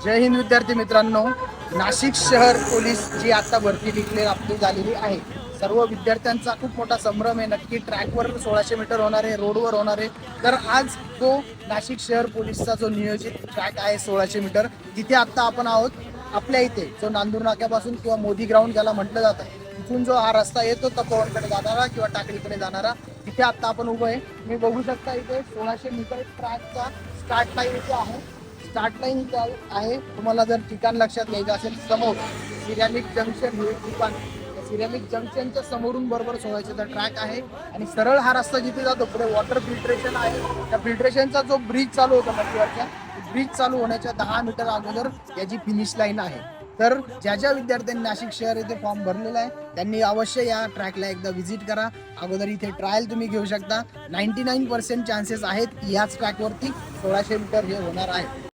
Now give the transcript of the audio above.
जय हिंद विद्यार्थी मित्रांनो, नाशिक शहर पोलीस जी आता भरती डिक्लेअर आपली झालेली आहे. सर्व विद्यार्थ्यांचा खूप मोठा संभ्रम आहे. नक्की ट्रॅकवर 1600 मीटर होणार आहे, रोडवर होणार आहे. तर आज तो नाशिक शहर पोलीसचा जो नियोजित ट्रॅक आहे 1600 मीटर, तिथे आता आपण आहोत. आपल्या इथे जो नांदूर नाक्यापासून किंवा मोदी ग्राउंड ज्याला म्हटलं जातं, तिथून जो हा रस्ता येतो तपोवनकडे जाणारा किंवा टाकळीकडे जाणारा, तिथे आता आपण उभं आहे. तुम्ही बघू शकता इथे 1600 मीटर ट्रॅकचा स्टार्ट लाईन इथे आहे. स्टार्ट लाईन इथे आहे. तुम्हाला जर ठिकाण लक्षात घ्यायचं असेल, समोर सिरॅमिक जंक्शन हे ठिकाण, सिरॅमिक जंक्शनच्या समोरून बरोबर 1600चा ट्रॅक आहे. आणि सरळ हा रस्ता जिथे जातो पुढे वॉटर फिल्ट्रेशन आहे. त्या फिल्ट्रेशनचा जो ब्रिज चालू होता नदीवरचा, ब्रिज चालू होण्याच्या 10 मीटर अगोदर याची फिनिश लाईन आहे. तर ज्या ज्या विद्यार्थ्यांनी नाशिक शहर येथे फॉर्म भरलेला आहे त्यांनी अवश्य या ट्रॅकला एकदा व्हिजिट करा. अगोदर इथे ट्रायल तुम्ही घेऊ शकता. 99% चान्सेस आहेत याच ट्रॅकवरती 1600 मीटर हे होणार आहे.